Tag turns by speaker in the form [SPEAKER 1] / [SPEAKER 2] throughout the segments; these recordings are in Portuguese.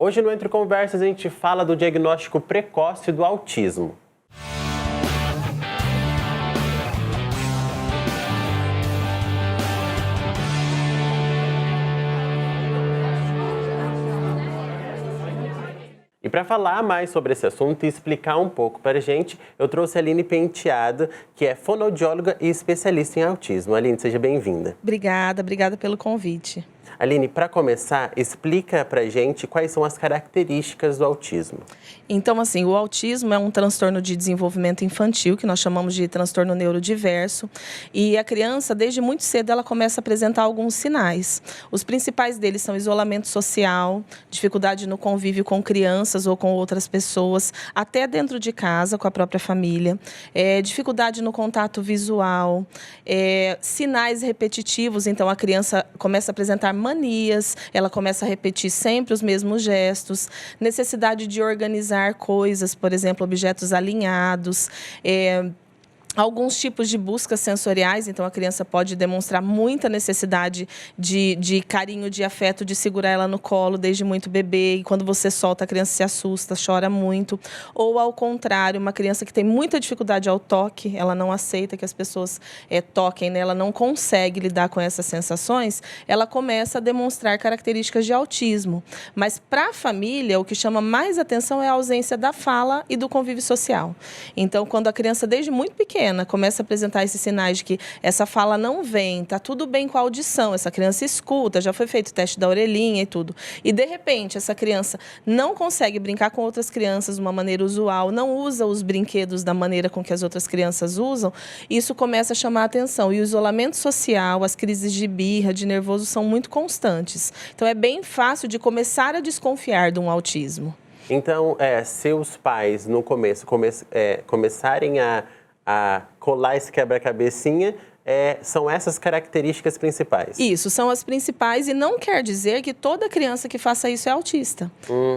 [SPEAKER 1] Hoje no Entre Conversas a gente fala do diagnóstico precoce do autismo. E para falar mais sobre esse assunto e explicar um pouco para a gente, eu trouxe a Aline Penteado, que é fonoaudióloga e especialista em autismo. Aline, seja bem-vinda.
[SPEAKER 2] Obrigada pelo convite.
[SPEAKER 1] Aline, para começar, explica para a gente quais são as características do autismo.
[SPEAKER 2] Então, assim, o autismo é um transtorno de desenvolvimento infantil, que nós chamamos de transtorno neurodiverso, e a criança, desde muito cedo, ela começa a apresentar alguns sinais. Os principais deles são isolamento social, dificuldade no convívio com crianças ou com outras pessoas, até dentro de casa, com a própria família, dificuldade no contato visual, sinais repetitivos, então a criança começa a apresentar manias, ela começa a repetir sempre os mesmos gestos, necessidade de organizar coisas, por exemplo, objetos alinhados, alguns tipos de buscas sensoriais, então a criança pode demonstrar muita necessidade de carinho, de afeto, de segurar ela no colo desde muito bebê, e quando você solta a criança se assusta, chora muito. Ou ao contrário, uma criança que tem muita dificuldade ao toque, ela não aceita que as pessoas toquem nela, não consegue lidar com essas sensações, ela começa a demonstrar características de autismo. Mas para a família, o que chama mais atenção é a ausência da fala e do convívio social. Então, quando a criança desde muito pequena começa a apresentar esses sinais de que essa fala não vem, tá tudo bem com a audição, essa criança escuta, já foi feito o teste da orelhinha e tudo. E, de repente, essa criança não consegue brincar com outras crianças de uma maneira usual, não usa os brinquedos da maneira com que as outras crianças usam, isso começa a chamar a atenção. E o isolamento social, as crises de birra, de nervoso, são muito constantes. Então, é bem fácil de começar a desconfiar de um autismo.
[SPEAKER 1] Então, se os pais, no começo, começarem a colar esse quebra-cabecinha, são essas características principais.
[SPEAKER 2] Isso, são as principais, e não quer dizer que toda criança que faça isso é autista.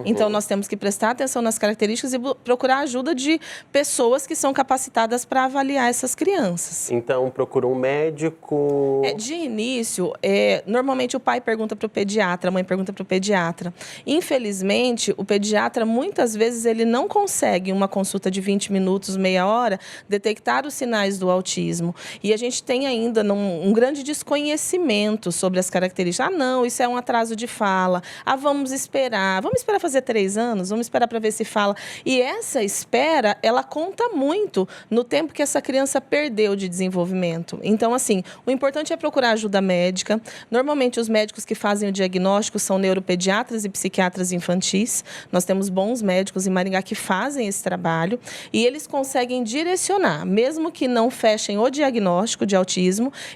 [SPEAKER 2] Então, nós temos que prestar atenção nas características e procurar ajuda de pessoas que são capacitadas para avaliar essas crianças.
[SPEAKER 1] Então, procura um médico...
[SPEAKER 2] De início, normalmente o pai pergunta para o pediatra, a mãe pergunta para o pediatra. Infelizmente, o pediatra, muitas vezes, ele não consegue, em uma consulta de 20 minutos, meia hora, detectar os sinais do autismo. E a gente tem ainda um grande desconhecimento sobre as características. Não, isso é um atraso de fala. Vamos esperar fazer 3 anos, vamos esperar para ver se fala. E essa espera, ela conta muito no tempo que essa criança perdeu de desenvolvimento. Então, assim, o importante é procurar ajuda médica. Normalmente, os médicos que fazem o diagnóstico são neuropediatras e psiquiatras infantis. Nós temos bons médicos em Maringá que fazem esse trabalho e eles conseguem direcionar, mesmo que não fechem o diagnóstico de autismo,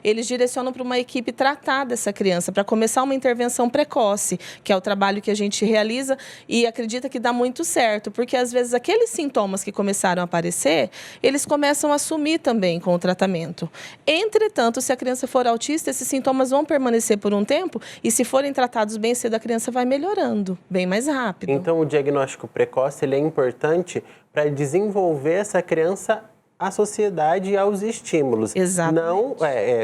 [SPEAKER 2] eles direcionam para uma equipe tratar dessa criança, para começar uma intervenção precoce, que é o trabalho que a gente realiza e acredita que dá muito certo, porque às vezes aqueles sintomas que começaram a aparecer, eles começam a sumir também com o tratamento. Entretanto, se a criança for autista, esses sintomas vão permanecer por um tempo e se forem tratados bem cedo, a criança vai melhorando bem mais rápido.
[SPEAKER 1] Então, o diagnóstico precoce ele é importante para desenvolver essa criança à sociedade e aos estímulos.
[SPEAKER 2] Exatamente.
[SPEAKER 1] Não,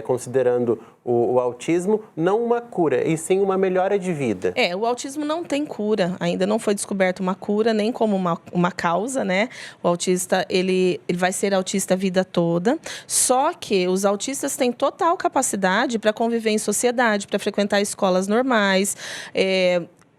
[SPEAKER 1] considerando o autismo, não uma cura, e sim uma melhora de vida.
[SPEAKER 2] O autismo não tem cura, ainda não foi descoberta uma cura, nem como uma causa, né? O autista, ele vai ser autista a vida toda, só que os autistas têm total capacidade para conviver em sociedade, para frequentar escolas normais,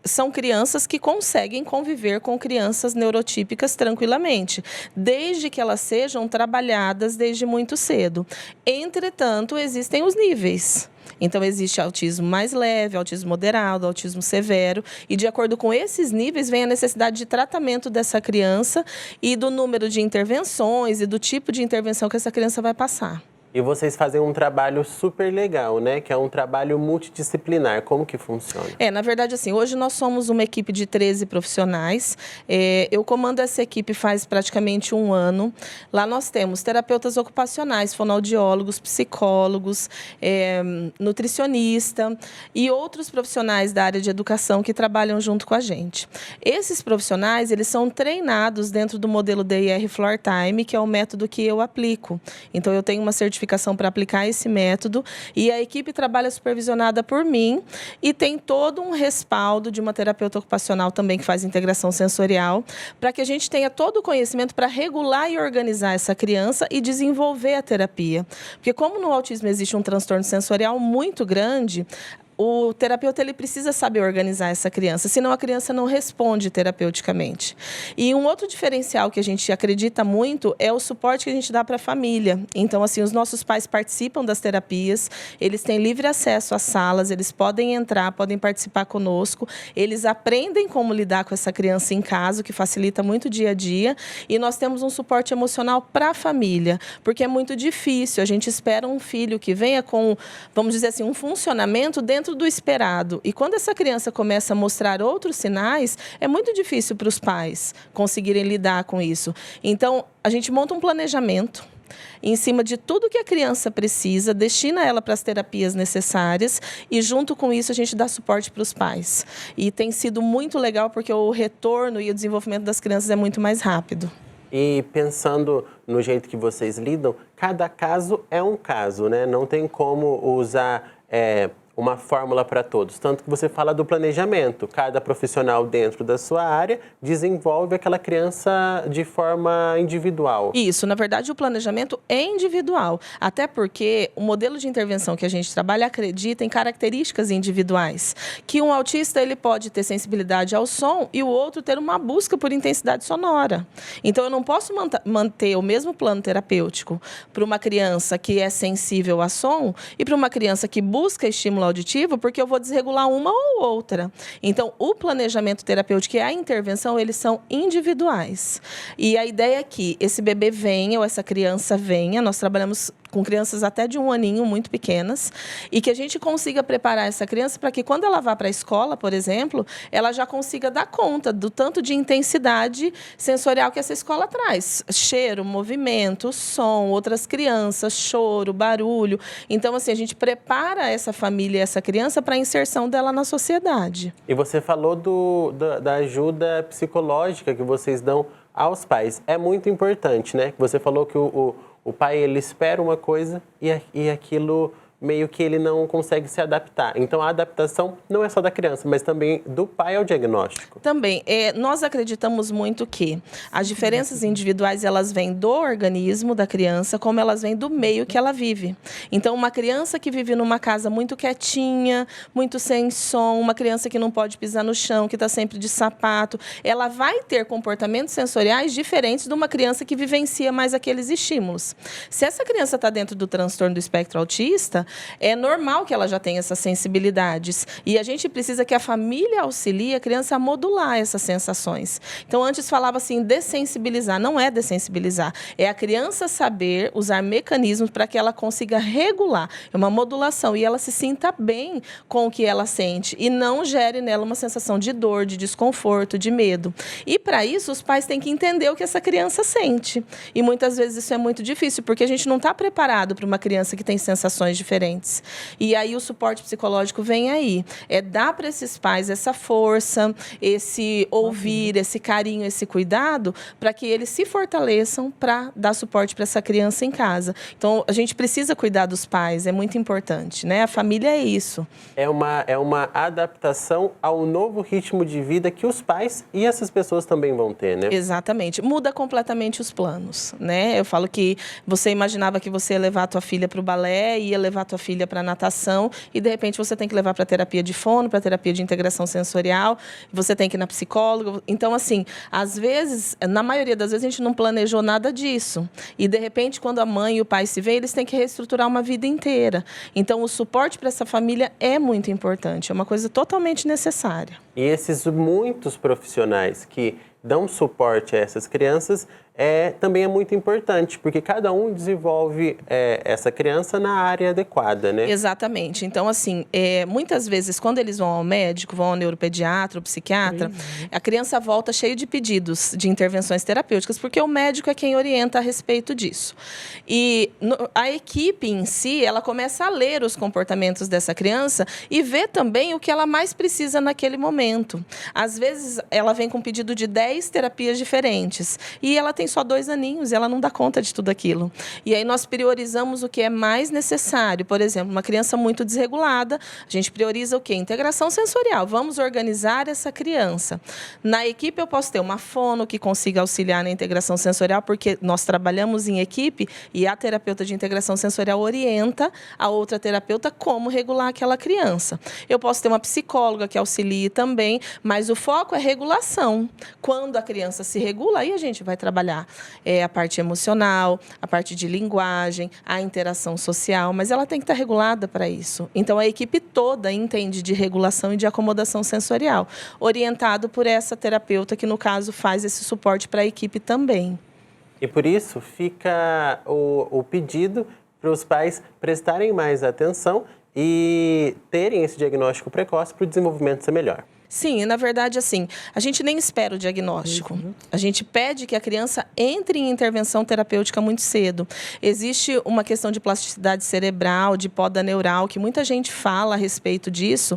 [SPEAKER 2] são crianças que conseguem conviver com crianças neurotípicas tranquilamente, desde que elas sejam trabalhadas desde muito cedo. Entretanto, existem os níveis. Então, existe autismo mais leve, autismo moderado, autismo severo, e de acordo com esses níveis vem a necessidade de tratamento dessa criança e do número de intervenções e do tipo de intervenção que essa criança vai passar.
[SPEAKER 1] E vocês fazem um trabalho super legal, né? Que é um trabalho multidisciplinar. Como que funciona?
[SPEAKER 2] Na verdade, assim, hoje nós somos uma equipe de 13 profissionais. Eu comando essa equipe faz praticamente 1 ano. Lá nós temos terapeutas ocupacionais, fonoaudiólogos, psicólogos, nutricionista e outros profissionais da área de educação que trabalham junto com a gente. Esses profissionais, eles são treinados dentro do modelo DIR Floor Time, que é o método que eu aplico. Então, eu tenho uma certificação certificação para aplicar esse método, e a equipe trabalha supervisionada por mim e tem todo um respaldo de uma terapeuta ocupacional também que faz integração sensorial, para que a gente tenha todo o conhecimento para regular e organizar essa criança e desenvolver a terapia. Porque como no autismo existe um transtorno sensorial muito grande, o terapeuta ele precisa saber organizar essa criança, senão a criança não responde terapeuticamente. E um outro diferencial que a gente acredita muito é o suporte que a gente dá para a família. Então, assim, os nossos pais participam das terapias, eles têm livre acesso às salas, eles podem entrar, podem participar conosco, eles aprendem como lidar com essa criança em casa, o que facilita muito o dia a dia, e nós temos um suporte emocional para a família, porque é muito difícil, a gente espera um filho que venha com, vamos dizer assim, um funcionamento dentro do esperado. E quando essa criança começa a mostrar outros sinais, é muito difícil para os pais conseguirem lidar com isso. Então, a gente monta um planejamento em cima de tudo que a criança precisa, destina ela para as terapias necessárias e, junto com isso, a gente dá suporte para os pais. E tem sido muito legal porque o retorno e o desenvolvimento das crianças é muito mais rápido.
[SPEAKER 1] E pensando no jeito que vocês lidam, cada caso é um caso, né? Não tem como usar uma fórmula para todos. Tanto que você fala do planejamento. Cada profissional dentro da sua área desenvolve aquela criança de forma individual.
[SPEAKER 2] Isso, na verdade, o planejamento é individual. Até porque o modelo de intervenção que a gente trabalha acredita em características individuais. Que um autista ele pode ter sensibilidade ao som e o outro ter uma busca por intensidade sonora. Então, eu não posso manter o mesmo plano terapêutico para uma criança que é sensível a som e para uma criança que busca estímulo auditivo, porque eu vou desregular uma ou outra. Então, o planejamento terapêutico e a intervenção, eles são individuais. E a ideia é que esse bebê venha, ou essa criança venha, nós trabalhamos com crianças até de 1 aninho, muito pequenas, e que a gente consiga preparar essa criança para que quando ela vá para a escola, por exemplo, ela já consiga dar conta do tanto de intensidade sensorial que essa escola traz. Cheiro, movimento, som, outras crianças, choro, barulho. Então, assim, a gente prepara essa família e essa criança para a inserção dela na sociedade.
[SPEAKER 1] E você falou da ajuda psicológica que vocês dão aos pais. É muito importante, né? Você falou que o pai, ele espera uma coisa e aquilo meio que ele não consegue se adaptar. Então, a adaptação não é só da criança, mas também do pai ao diagnóstico.
[SPEAKER 2] Também. Nós acreditamos muito que as diferenças individuais, elas vêm do organismo da criança, como elas vêm do meio que ela vive. Então, uma criança que vive numa casa muito quietinha, muito sem som, uma criança que não pode pisar no chão, que está sempre de sapato, ela vai ter comportamentos sensoriais diferentes de uma criança que vivencia mais aqueles estímulos. Se essa criança está dentro do transtorno do espectro autista, é normal que ela já tenha essas sensibilidades. E a gente precisa que a família auxilie a criança a modular essas sensações. Então, antes falava assim, dessensibilizar. Não é dessensibilizar. É a criança saber usar mecanismos para que ela consiga regular. É uma modulação. E ela se sinta bem com o que ela sente. E não gere nela uma sensação de dor, de desconforto, de medo. E, para isso, os pais têm que entender o que essa criança sente. E, muitas vezes, isso é muito difícil, porque a gente não está preparado para uma criança que tem sensações diferentes. E aí o suporte psicológico vem aí. É dar para esses pais essa força, esse ouvir, esse carinho, esse cuidado, para que eles se fortaleçam para dar suporte para essa criança em casa. Então, a gente precisa cuidar dos pais, é muito importante, né? A família é isso.
[SPEAKER 1] É uma adaptação ao novo ritmo de vida que os pais e essas pessoas também vão ter, né?
[SPEAKER 2] Exatamente. Muda completamente os planos, né? Eu falo que você imaginava que você ia levar a tua filha para o balé, ia levar a tua filha para natação e, de repente, você tem que levar para terapia de fono, para terapia de integração sensorial, você tem que ir na psicóloga. Então, assim, às vezes, na maioria das vezes, a gente não planejou nada disso. E, de repente, quando a mãe e o pai se veem, eles têm que reestruturar uma vida inteira. Então, o suporte para essa família é muito importante, é uma coisa totalmente necessária.
[SPEAKER 1] E esses muitos profissionais que dão suporte a essas crianças também é muito importante, porque cada um desenvolve essa criança na área adequada, né?
[SPEAKER 2] Exatamente. Então, assim, muitas vezes, quando eles vão ao médico, vão ao neuropediatra, ao psiquiatra, a criança volta cheia de pedidos de intervenções terapêuticas, porque o médico é quem orienta a respeito disso. E a equipe em si, ela começa a ler os comportamentos dessa criança e ver também o que ela mais precisa naquele momento. Às vezes, ela vem com um pedido de 10 terapias diferentes e ela tem tem só 2 aninhos e ela não dá conta de tudo aquilo. E aí nós priorizamos o que é mais necessário. Por exemplo, uma criança muito desregulada, a gente prioriza o quê? Integração sensorial. Vamos organizar essa criança. Na equipe eu posso ter uma fono que consiga auxiliar na integração sensorial, porque nós trabalhamos em equipe e a terapeuta de integração sensorial orienta a outra terapeuta como regular aquela criança. Eu posso ter uma psicóloga que auxilie também, mas o foco é regulação. Quando a criança se regula, aí a gente vai trabalhar a parte emocional, a parte de linguagem, a interação social, mas ela tem que estar regulada para isso. Então, a equipe toda entende de regulação e de acomodação sensorial, orientado por essa terapeuta que, no caso, faz esse suporte para a equipe também.
[SPEAKER 1] E por isso fica o pedido para os pais prestarem mais atenção e terem esse diagnóstico precoce para o desenvolvimento ser melhor.
[SPEAKER 2] Sim, na verdade, assim, a gente nem espera o diagnóstico. A gente pede que a criança entre em intervenção terapêutica muito cedo. Existe uma questão de plasticidade cerebral, de poda neural, que muita gente fala a respeito disso,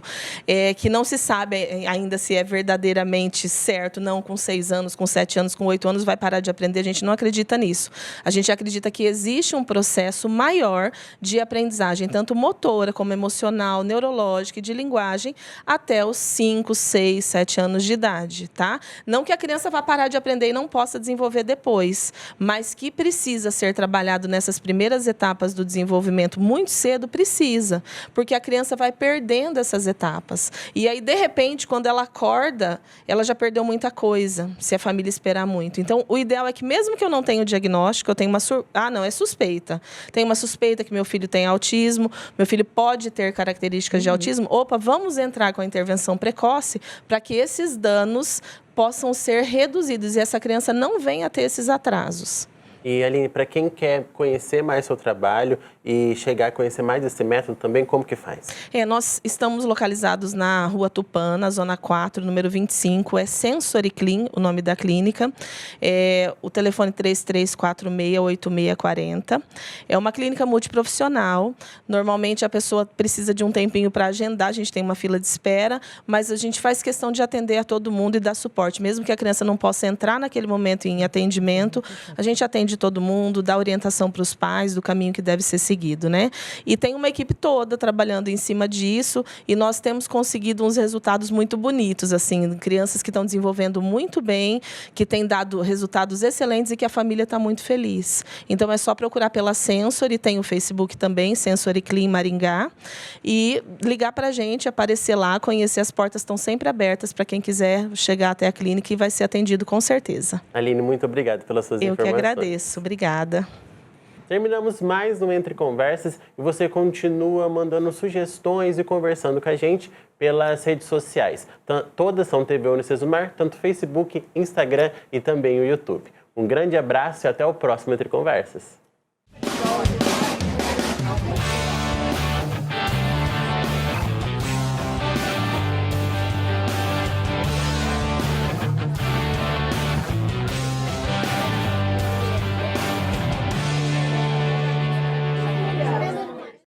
[SPEAKER 2] que não se sabe ainda se é verdadeiramente certo, não com 6 anos, com 7 anos, com 8 anos vai parar de aprender. A gente não acredita nisso. A gente acredita que existe um processo maior de aprendizagem, tanto motora como emocional, neurológica e de linguagem, até os 5, 6, 7 anos de idade, tá? Não que a criança vá parar de aprender e não possa desenvolver depois, mas que precisa ser trabalhado nessas primeiras etapas do desenvolvimento muito cedo, precisa, porque a criança vai perdendo essas etapas. E aí, de repente, quando ela acorda, ela já perdeu muita coisa, se a família esperar muito. Então, o ideal é que, mesmo que eu não tenha o diagnóstico, eu tenho uma é suspeita. Tenho uma suspeita que meu filho tem autismo, meu filho pode ter características de autismo. Opa, vamos entrar com a intervenção precoce para que esses danos possam ser reduzidos e essa criança não venha a ter esses atrasos.
[SPEAKER 1] E, Aline, para quem quer conhecer mais seu trabalho e chegar a conhecer mais esse método também, como que faz?
[SPEAKER 2] Nós estamos localizados na Rua Tupã, na Zona 4, número 25, é SensoriClean, o nome da clínica. O telefone 3346-8640. É uma clínica multiprofissional. Normalmente a pessoa precisa de um tempinho para agendar, a gente tem uma fila de espera, mas a gente faz questão de atender a todo mundo e dar suporte. Mesmo que a criança não possa entrar naquele momento em atendimento, a gente atende todo mundo, dá orientação para os pais do caminho que deve ser seguido, né? E tem uma equipe toda trabalhando em cima disso e nós temos conseguido uns resultados muito bonitos, assim, crianças que estão desenvolvendo muito bem, que têm dado resultados excelentes e que a família está muito feliz. Então, é só procurar pela Sensori, tem o Facebook também, SensoriClean Maringá, e ligar para a gente, aparecer lá, conhecer, as portas estão sempre abertas para quem quiser chegar até a clínica e vai ser atendido com certeza.
[SPEAKER 1] Aline, muito obrigado pelas suas informações.
[SPEAKER 2] Eu que agradeço. Obrigada.
[SPEAKER 1] Terminamos mais um Entre Conversas e você continua mandando sugestões e conversando com a gente pelas redes sociais. Todas são TV Unicesumar, tanto Facebook, Instagram e também o YouTube. Um grande abraço e até o próximo Entre Conversas.